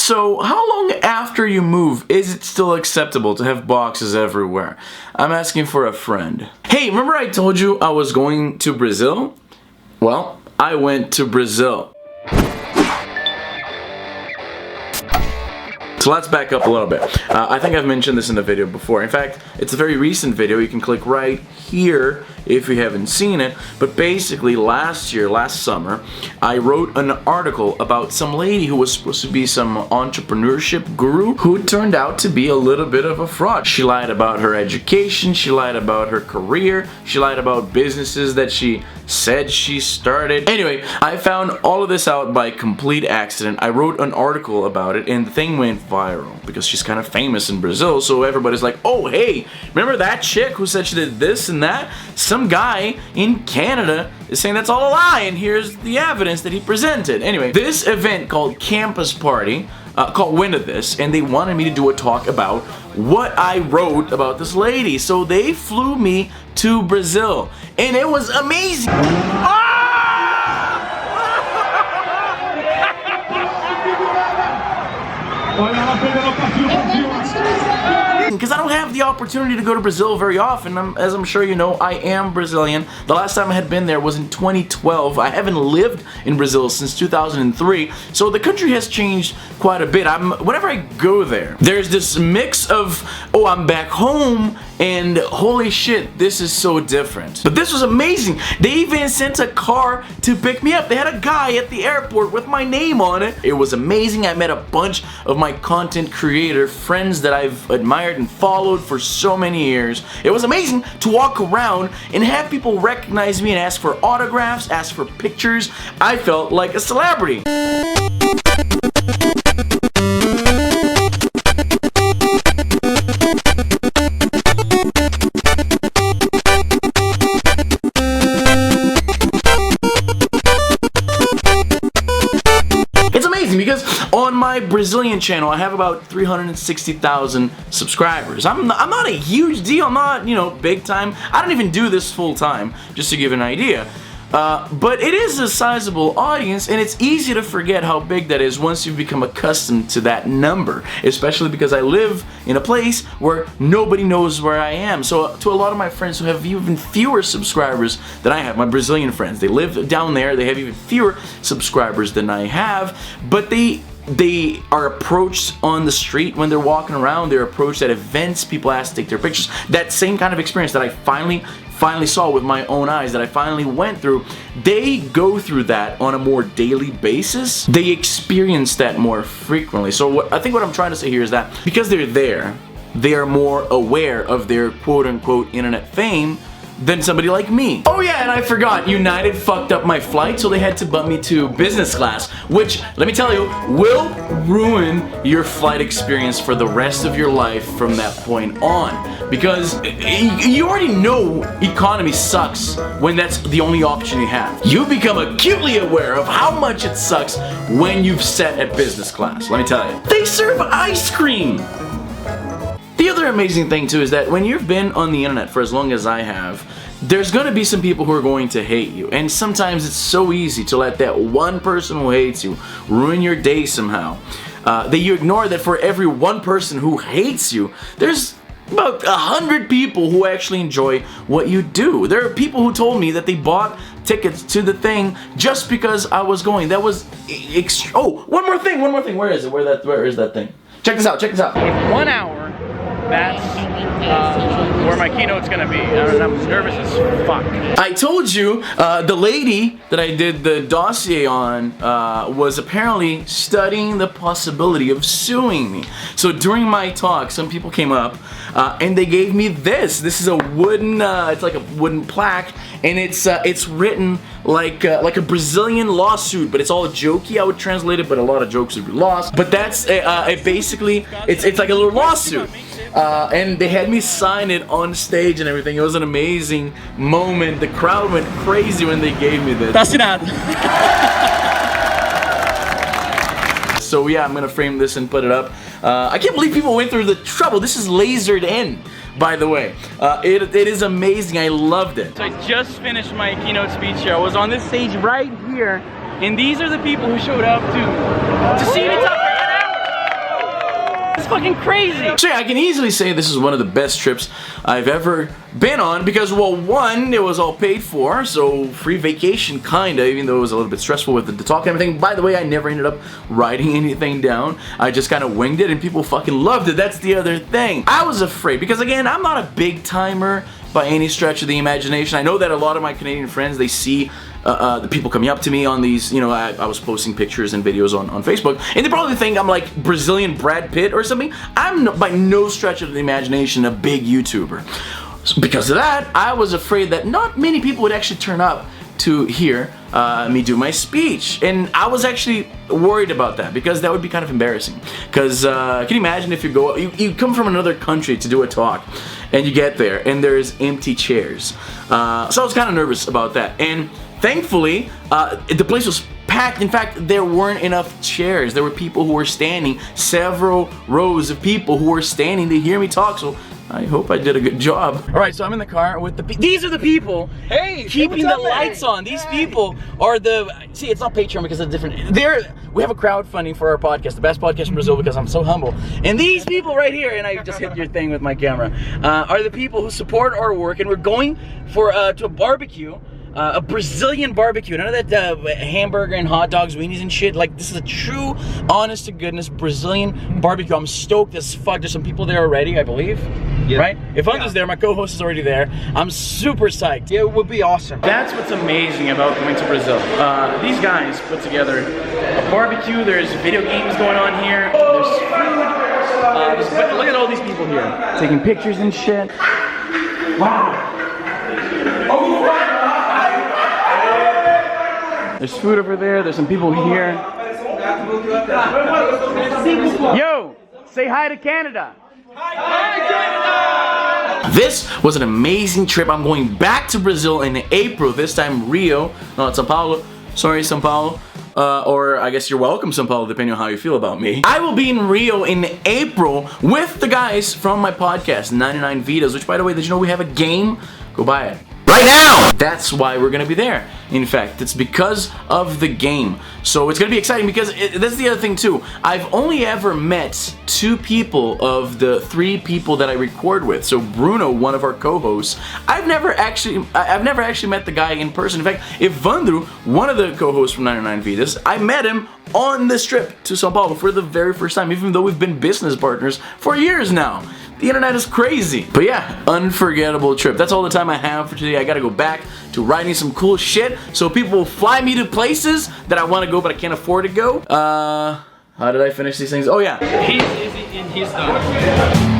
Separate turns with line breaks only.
So, how long after you move is it still acceptable to have boxes everywhere? I'm asking for a friend. Hey, remember I told you I was going to Brazil? Well, I went to Brazil. So let's back up a little bit. I think I've mentioned this in the video before. In fact, it's a very recent video. You can click right here if you haven't seen it. But basically, last summer, I wrote an article about some lady who was supposed to be some entrepreneurship guru who turned out to be a little bit of a fraud. She lied about her education, she lied about her career, she lied about businesses that she said she started. Anyway, I found all of this out by complete accident. I wrote an article about it and the thing went viral because she's kind of famous in Brazil, so everybody's like, oh hey, remember that chick who said she did this and that? Some guy in Canada is saying that's all a lie, and here's the evidence that he presented. Anyway, this event called Campus Party caught wind of this, and they wanted me to do a talk about what I wrote about this lady. So they flew me to Brazil, and it was amazing. Because I don't have the opportunity to go to Brazil very often. As I'm sure you know, I am Brazilian. The last time I had been there was in 2012. I haven't lived in Brazil since 2003, so the country has changed quite a bit. Whenever I go there, there's this mix of, oh, I'm back home, and holy shit, this is so different. But this was amazing. They even sent a car to pick me up. They had a guy at the airport with my name on it. It was amazing. I met a bunch of my content creator friends that I've admired and followed for so many years. It was amazing to walk around and have people recognize me and ask for autographs, ask for pictures. I felt like a celebrity. Because on my Brazilian channel, I have about 360,000 subscribers. I'm not a huge deal. I'm not, you know, big time. I don't even do this full time, just to give an idea. But it is a sizable audience, and it's easy to forget how big that is once you've become accustomed to that number, especially because I live in a place where nobody knows where I am. So to a lot of my friends who have even fewer subscribers than I have, my Brazilian friends, they live down there, they have even fewer subscribers than I have, but they are approached on the street when they're walking around, they're approached at events, people ask to take their pictures. That same kind of experience that I finally saw with my own eyes, that I finally went through, they go through that on a more daily basis. They experience that more frequently. So I think what I'm trying to say here is that because they're there, they are more aware of their quote-unquote internet fame than somebody like me. Oh yeah, and I forgot, United fucked up my flight, so they had to bump me to business class, which, let me tell you, will ruin your flight experience for the rest of your life from that point on. Because you already know economy sucks when that's the only option you have. You become acutely aware of how much it sucks when you've sat at business class, let me tell you. They serve ice cream! The other amazing thing too is that when you've been on the internet for as long as I have, there's gonna be some people who are going to hate you, and sometimes it's so easy to let that one person who hates you ruin your day somehow. That you ignore that for every one person who hates you, there's about 100 people who actually enjoy what you do. There are people who told me that they bought tickets to the thing just because I was going. That was oh, one more thing. Where is it? Where is that thing? Check this out. In 1 hour. That's where my keynote's gonna be, and I'm nervous as fuck. I told you, the lady that I did the dossier on was apparently studying the possibility of suing me. So during my talk, some people came up and they gave me this. This is a wooden, it's like a wooden plaque, and it's written like a Brazilian lawsuit, but it's all jokey. I would translate it, but a lot of jokes would be lost. But that's basically, it's like a little lawsuit. And they had me sign it on stage and everything. It was an amazing moment. The crowd went crazy when they gave me this.
Tá assinado.
So yeah, I'm gonna frame this and put it up. I can't believe people went through the trouble. This is lasered in, by the way. It is amazing. I loved it. So I just finished my keynote speech here. I was on this stage right here, and these are the people who showed up to see me talk for an hour. It's fucking crazy. So yeah, I can easily say this is one of the best trips I've ever been on because, well, one, it was all paid for, so free vacation kinda, even though it was a little bit stressful with the talk and everything. By the way, I never ended up writing anything down. I just kind of winged it and people fucking loved it. That's the other thing. I was afraid because, again, I'm not a big timer by any stretch of the imagination. I know that a lot of my Canadian friends, they see the people coming up to me on these, you know, I was posting pictures and videos on Facebook, and they probably think I'm like Brazilian Brad Pitt or something. I'm by no stretch of the imagination a big YouTuber. So because of that, I was afraid that not many people would actually turn up to hear me do my speech, and I was actually worried about that because that would be kind of embarrassing. Because can you imagine if you come from another country to do a talk, and you get there and there's empty chairs. So I was kind of nervous about that, and thankfully the place was packed. In fact, there weren't enough chairs. There were people who were standing, several rows of people who were standing to hear me talk. So I hope I did a good job. All right, so I'm in the car with these are the people keeping the lights on. These people are see, it's not Patreon because it's different. We have a crowdfunding for our podcast, the best podcast in Brazil, because I'm so humble. And these people right here, and I just hit your thing with my camera, are the people who support our work, and we're going for to a barbecue. A Brazilian barbecue, none of that hamburger and hot dogs, weenies and shit. Like, this is a true, honest to goodness Brazilian barbecue. I'm stoked as fuck. There's some people there already, I believe. Yep. Right? If Andre's there, my co-host is already there. I'm super psyched.
Yeah, it would be awesome.
That's what's amazing about coming to Brazil. These guys put together a barbecue. There's video games going on here. There's food. Look at all these people here taking pictures and shit. Wow. There's food over there. There's some people here. Yo, say hi to Canada. Hi Canada! This was an amazing trip. I'm going back to Brazil in April. This time Rio, not São Paulo. Sorry, São Paulo. Or I guess you're welcome, São Paulo, depending on how you feel about me. I will be in Rio in April with the guys from my podcast, 99 Vidas, which, by the way, did you know we have a game? Go buy it. Right now! That's why we're gonna be there. In fact, it's because of the game. So it's gonna be exciting because that's the other thing too. I've only ever met 2 people of the 3 people that I record with. So Bruno, one of our co-hosts, I've never actually met the guy in person. In fact, Evandro, one of the co-hosts from 99 Vidas, I met him on this trip to São Paulo for the very first time, even though we've been business partners for years now. The internet is crazy. But yeah, unforgettable trip. That's all the time I have for today. I gotta go back to writing some cool shit so people will fly me to places that I want to go but I can't afford to go. How did I finish these things? Oh yeah.
He's Izzy and he's done.